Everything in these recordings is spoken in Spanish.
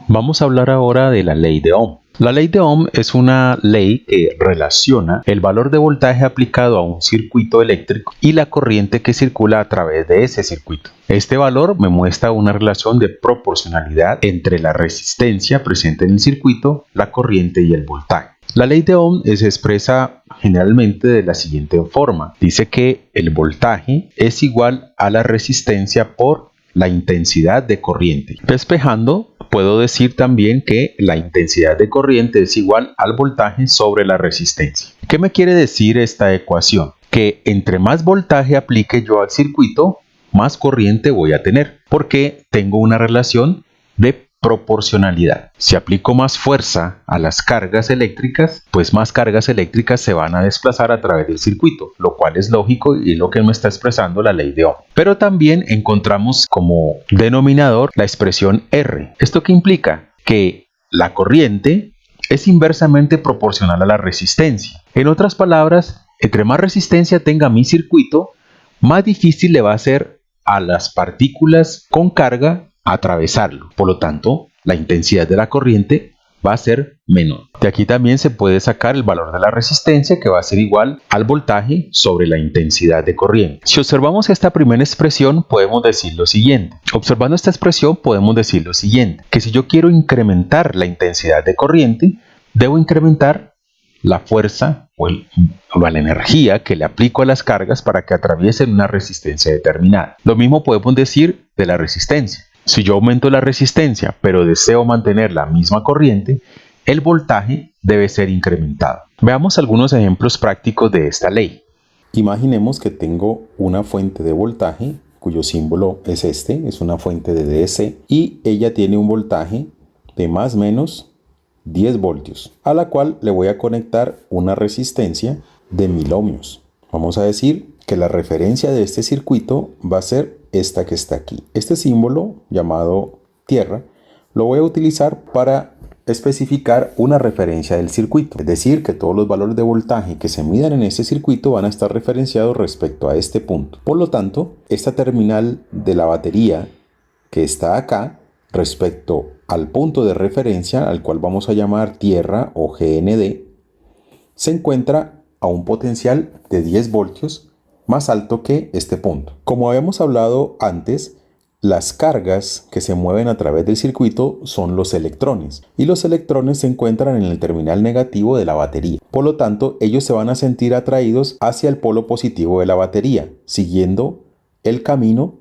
Vamos a hablar ahora de la ley de Ohm. La ley de Ohm es una ley que relaciona el valor de voltaje aplicado a un circuito eléctrico y la corriente que circula a través de ese circuito. Este valor me muestra una relación de proporcionalidad entre la resistencia presente en el circuito, la corriente y el voltaje. La ley de Ohm se expresa generalmente de la siguiente forma. Dice que el voltaje es igual a la resistencia por la intensidad de corriente. Despejando, puedo decir también que la intensidad de corriente es igual al voltaje sobre la resistencia. ¿Qué me quiere decir esta ecuación? Que entre más voltaje aplique yo al circuito, más corriente voy a tener, porque tengo una relación de proporcionalidad. Si aplico más fuerza a las cargas eléctricas, pues más cargas eléctricas se van a desplazar a través del circuito, lo cual es lógico y es lo que me está expresando la ley de Ohm. Pero también encontramos como denominador la expresión R. ¿Esto qué implica? Que la corriente es inversamente proporcional a la resistencia. En otras palabras, entre más resistencia tenga mi circuito, más difícil le va a ser a las partículas con carga atravesarlo. Por lo tanto, la intensidad de la corriente va a ser menor. De aquí también se puede sacar el valor de la resistencia, que va a ser igual al voltaje sobre la intensidad de corriente. Si observamos esta primera expresión, podemos decir lo siguiente. Observando esta expresión, podemos decir lo siguiente, que si yo quiero incrementar la intensidad de corriente, debo incrementar la fuerza o la energía que le aplico a las cargas para que atraviesen una resistencia determinada. Lo mismo podemos decir de la resistencia. Si yo aumento la resistencia, pero deseo mantener la misma corriente, el voltaje debe ser incrementado. Veamos algunos ejemplos prácticos de esta ley. Imaginemos que tengo una fuente de voltaje cuyo símbolo es este, es una fuente de DC, y ella tiene un voltaje de más o menos 10 voltios, a la cual le voy a conectar una resistencia de 1000 ohmios. Vamos a decir que la referencia de este circuito va a ser esta que está aquí. Este símbolo llamado tierra lo voy a utilizar para especificar una referencia del circuito, es decir, que todos los valores de voltaje que se midan en este circuito van a estar referenciados respecto a este punto. Por lo tanto, esta terminal de la batería que está acá respecto al punto de referencia al cual vamos a llamar tierra o GND se encuentra a un potencial de 10 voltios más alto que este punto. Como habíamos hablado antes, las cargas que se mueven a través del circuito son los electrones y los electrones se encuentran en el terminal negativo de la batería. Por lo tanto, ellos se van a sentir atraídos hacia el polo positivo de la batería, siguiendo el camino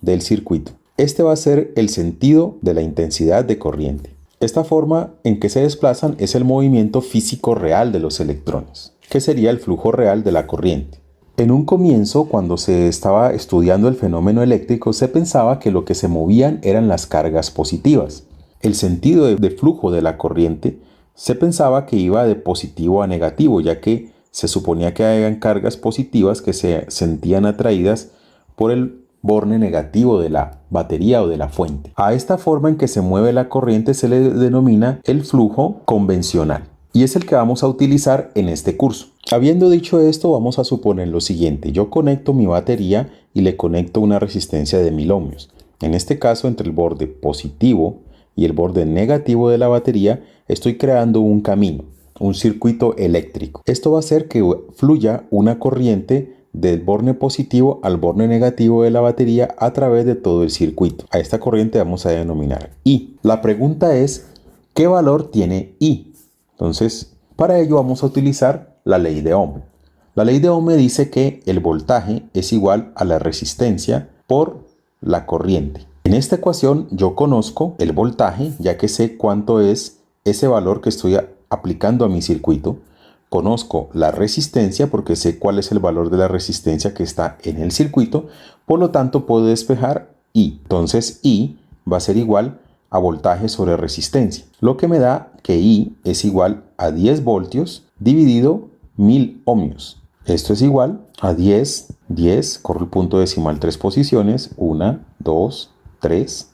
del circuito. Este va a ser el sentido de la intensidad de corriente. Esta forma en que se desplazan es el movimiento físico real de los electrones, que sería el flujo real de la corriente. En un comienzo, cuando se estaba estudiando el fenómeno eléctrico, se pensaba que lo que se movían eran las cargas positivas. El sentido de flujo de la corriente se pensaba que iba de positivo a negativo, ya que se suponía que habían cargas positivas que se sentían atraídas por el borne negativo de la batería o de la fuente. A esta forma en que se mueve la corriente se le denomina el flujo convencional y es el que vamos a utilizar en este curso. Habiendo dicho esto, vamos a suponer lo siguiente. Yo conecto mi batería y le conecto una resistencia de 1000 ohmios. En este caso, entre el borde positivo y el borde negativo de la batería, estoy creando un camino, un circuito eléctrico. Esto va a hacer que fluya una corriente del borne positivo al borne negativo de la batería a través de todo el circuito. A esta corriente vamos a denominar I. La pregunta es, ¿qué valor tiene I? Entonces, para ello vamos a utilizar la ley de Ohm. La ley de Ohm me dice que el voltaje es igual a la resistencia por la corriente. En esta ecuación yo conozco el voltaje, ya que sé cuánto es ese valor que estoy aplicando a mi circuito. Conozco la resistencia porque sé cuál es el valor de la resistencia que está en el circuito. Por lo tanto, puedo despejar I. Entonces, I va a ser igual a voltaje sobre resistencia, lo que me da que I es igual a 10 voltios dividido 1000 ohmios. Esto es igual a 10, corro el punto decimal 3 posiciones, 1, 2, 3,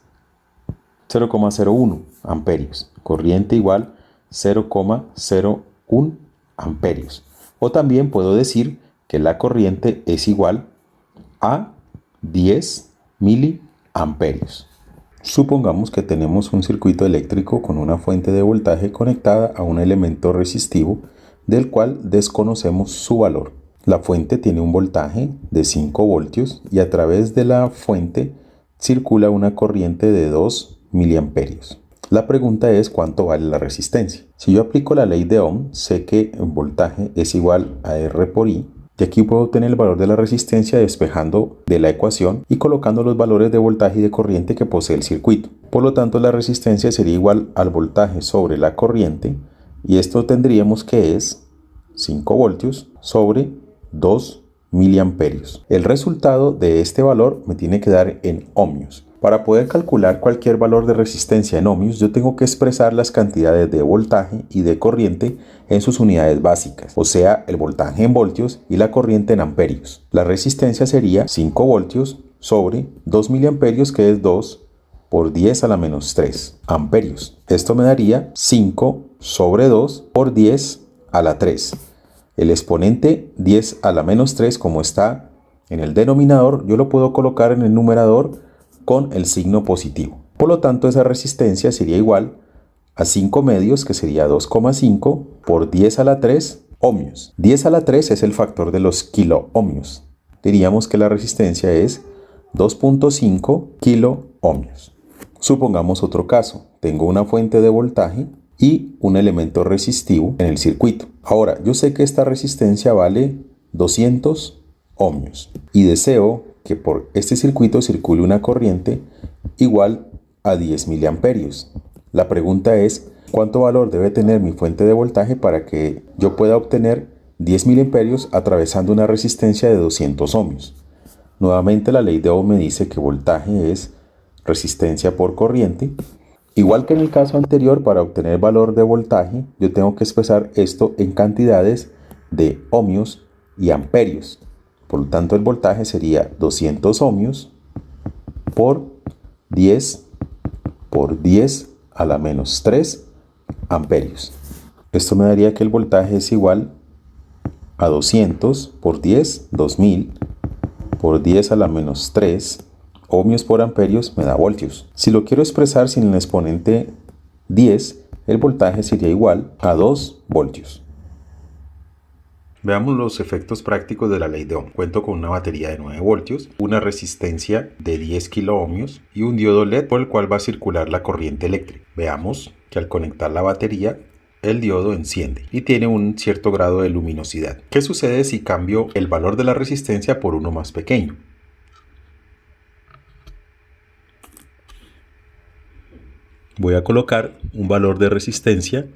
0,01 amperios. Corriente igual 0,01 amperios. O también puedo decir que la corriente es igual a 10 miliamperios. Supongamos que tenemos un circuito eléctrico con una fuente de voltaje conectada a un elemento resistivo del cual desconocemos su valor. La fuente tiene un voltaje de 5 voltios y a través de la fuente circula una corriente de 2 miliamperios. La pregunta es cuánto vale la resistencia. Si yo aplico la ley de Ohm, sé que el voltaje es igual a R por I. Y aquí puedo obtener el valor de la resistencia despejando de la ecuación y colocando los valores de voltaje y de corriente que posee el circuito. Por lo tanto, la resistencia sería igual al voltaje sobre la corriente, y esto tendríamos que es 5 voltios sobre 2 miliamperios. El resultado de este valor me tiene que dar en ohmios. Para poder calcular cualquier valor de resistencia en ohmios, yo tengo que expresar las cantidades de voltaje y de corriente en sus unidades básicas, o sea, el voltaje en voltios y la corriente en amperios. La resistencia sería 5 voltios sobre 2 miliamperios, que es 2 por 10 a la menos 3 amperios. Esto me daría 5 sobre 2 por 10 a la 3. El exponente 10 a la menos 3, como está en el denominador, yo lo puedo colocar en el numerador con el signo positivo. Por lo tanto, esa resistencia sería igual a 5 medios, que sería 2,5 por 10 a la 3 ohmios. 10 a la 3 es el factor de los kiloohmios. Diríamos que la resistencia es 2.5 kiloohmios. Supongamos otro caso. Tengo una fuente de voltaje y un elemento resistivo en el circuito. Ahora, yo sé que esta resistencia vale 200 ohmios y deseo que por este circuito circule una corriente igual a 10 miliamperios. La pregunta es, ¿cuánto valor debe tener mi fuente de voltaje para que yo pueda obtener 10 miliamperios atravesando una resistencia de 200 ohmios? Nuevamente la ley de Ohm me dice que voltaje es resistencia por corriente. Igual que en el caso anterior, para obtener valor de voltaje, yo tengo que expresar esto en cantidades de ohmios y amperios. Por lo tanto, el voltaje sería 200 ohmios por 10 a la menos 3 amperios. Esto me daría que el voltaje es igual a 200 por 10, 2000 por 10 a la menos 3 ohmios por amperios me da voltios. Si lo quiero expresar sin el exponente 10, el voltaje sería igual a 2 voltios. Veamos los efectos prácticos de la ley de Ohm. Cuento con una batería de 9 voltios, una resistencia de 10 kiloohmios y un diodo LED por el cual va a circular la corriente eléctrica. Veamos que al conectar la batería, el diodo enciende y tiene un cierto grado de luminosidad. ¿Qué sucede si cambio el valor de la resistencia por uno más pequeño? Voy a colocar un valor de resistencia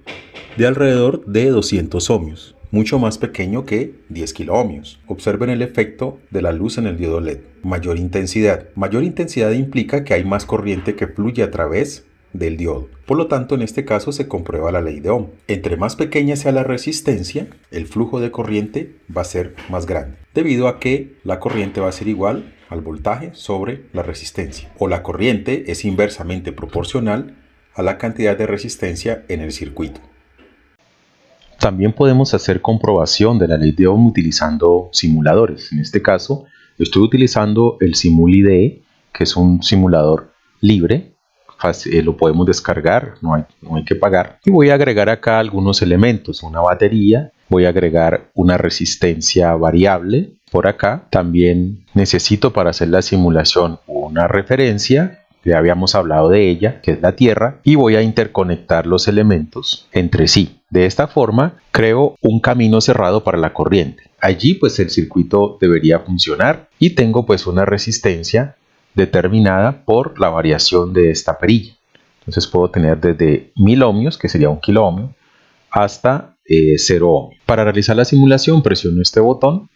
de alrededor de 200 ohmios, mucho más pequeño que 10 kiloohmios. Observen el efecto de la luz en el diodo LED. Mayor intensidad. Mayor intensidad implica que hay más corriente que fluye a través del diodo. Por lo tanto, en este caso se comprueba la ley de Ohm. Entre más pequeña sea la resistencia, el flujo de corriente va a ser más grande, debido a que la corriente va a ser igual al voltaje sobre la resistencia, o la corriente es inversamente proporcional a la cantidad de resistencia en el circuito. También podemos hacer comprobación de la ley de Ohm utilizando simuladores. En este caso, estoy utilizando el SimulIDE, que es un simulador libre. Lo podemos descargar, no hay que pagar. Y voy a agregar acá algunos elementos, una batería, voy a agregar una resistencia variable por acá. También necesito para hacer la simulación una referencia, ya habíamos hablado de ella, que es la Tierra, y voy a interconectar los elementos entre sí. De esta forma creo un camino cerrado para la corriente. Allí pues el circuito debería funcionar y tengo pues una resistencia determinada por la variación de esta perilla. Entonces puedo tener desde 1000 ohmios, que sería 1 kiloohmio, hasta 0 ohmios. Para realizar la simulación presiono este botón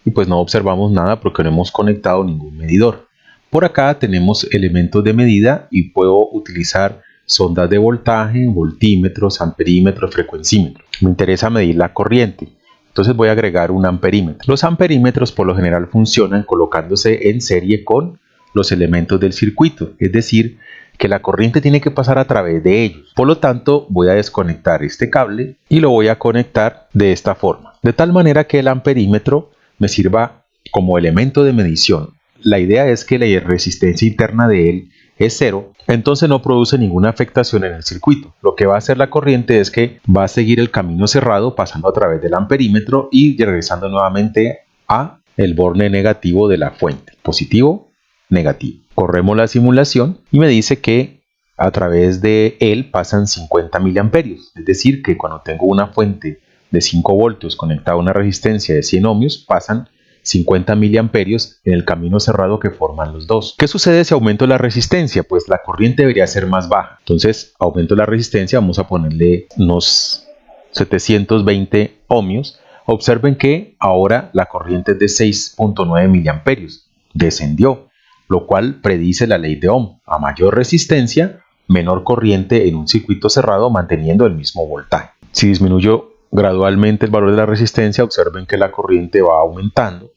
y pues no observamos nada porque no hemos conectado ningún medidor. Por acá tenemos elementos de medida y puedo utilizar sondas de voltaje, voltímetros, amperímetros, frecuencímetros. Me interesa medir la corriente, entonces voy a agregar un amperímetro. Los amperímetros por lo general funcionan colocándose en serie con los elementos del circuito, es decir, que la corriente tiene que pasar a través de ellos. Por lo tanto, voy a desconectar este cable y lo voy a conectar de esta forma, de tal manera que el amperímetro me sirva como elemento de medición. La idea es que la resistencia interna de él es 0, entonces no produce ninguna afectación en el circuito. Lo que va a hacer la corriente es que va a seguir el camino cerrado pasando a través del amperímetro y regresando nuevamente a el borne negativo de la fuente, positivo, negativo. Corremos la simulación y me dice que a través de él pasan 50 miliamperios, es decir, que cuando tengo una fuente de 5 voltios conectada a una resistencia de 100 ohmios, pasan 50 miliamperios en el camino cerrado que forman los dos. ¿Qué sucede si aumento la resistencia? Pues la corriente debería ser más baja. Entonces, aumento la resistencia, vamos a ponerle unos 720 ohmios. Observen que ahora la corriente es de 6.9 miliamperios. Descendió, lo cual predice la ley de Ohm. A mayor resistencia, menor corriente en un circuito cerrado manteniendo el mismo voltaje. Si disminuyo gradualmente el valor de la resistencia, observen que la corriente va aumentando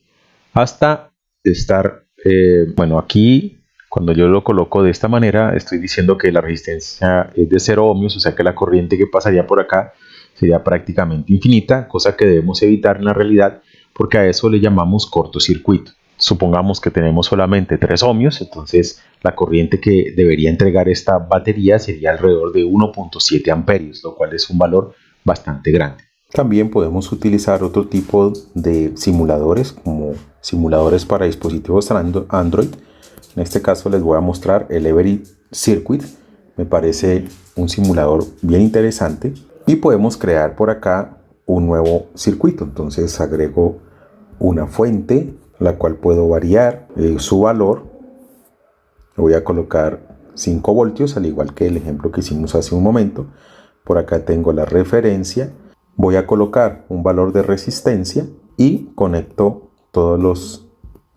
hasta estar, bueno, aquí cuando yo lo coloco de esta manera, estoy diciendo que la resistencia es de 0 ohmios, o sea que la corriente que pasaría por acá sería prácticamente infinita, cosa que debemos evitar en la realidad porque a eso le llamamos cortocircuito. Supongamos que tenemos solamente 3 ohmios, entonces la corriente que debería entregar esta batería sería alrededor de 1.7 amperios, lo cual es un valor bastante grande. También podemos utilizar otro tipo de simuladores, como simuladores para dispositivos Android. En este caso les voy a mostrar el Every Circuit. Me parece un simulador bien interesante y podemos crear por acá un nuevo circuito. Entonces agrego una fuente, la cual puedo variar su valor. Voy a colocar 5 voltios, al igual que el ejemplo que hicimos hace un momento. Por acá tengo la referencia. Voy a colocar un valor de resistencia y conecto todos los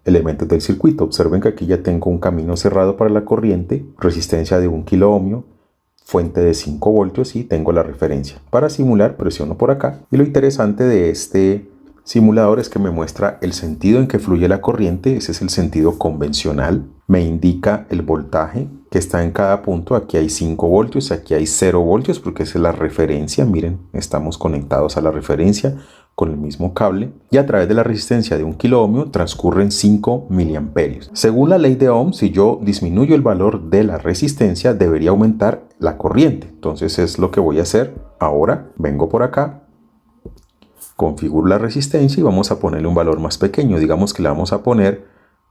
elementos del circuito. Observen que aquí ya tengo un camino cerrado para la corriente, resistencia de 1 kilo ohmio, fuente de 5 voltios y tengo la referencia. Para simular presiono por acá y lo interesante de este simulador es que me muestra el sentido en que fluye la corriente. Ese es el sentido convencional. Me indica el voltaje que está en cada punto. Aquí hay 5 voltios, aquí hay 0 voltios porque esa es la referencia. Miren, estamos conectados a la referencia con el mismo cable y a través de la resistencia de 1 kilo ohmio transcurren 5 miliamperios. Según la ley de Ohm, si yo disminuyo el valor de la resistencia, debería aumentar la corriente. Entonces es lo que voy a hacer. Ahora vengo por acá, configuro la resistencia y vamos a ponerle un valor más pequeño. Digamos que le vamos a poner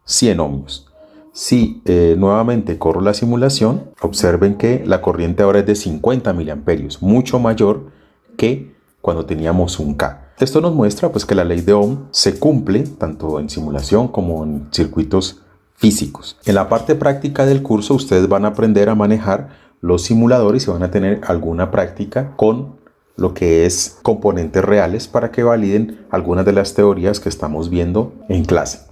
100 ohmios. Si nuevamente corro la simulación, observen que la corriente ahora es de 50 miliamperios, mucho mayor que cuando teníamos un K. Esto nos muestra pues que la ley de Ohm se cumple tanto en simulación como en circuitos físicos. En la parte práctica del curso ustedes van a aprender a manejar los simuladores y van a tener alguna práctica con lo que es componentes reales para que validen algunas de las teorías que estamos viendo en clase.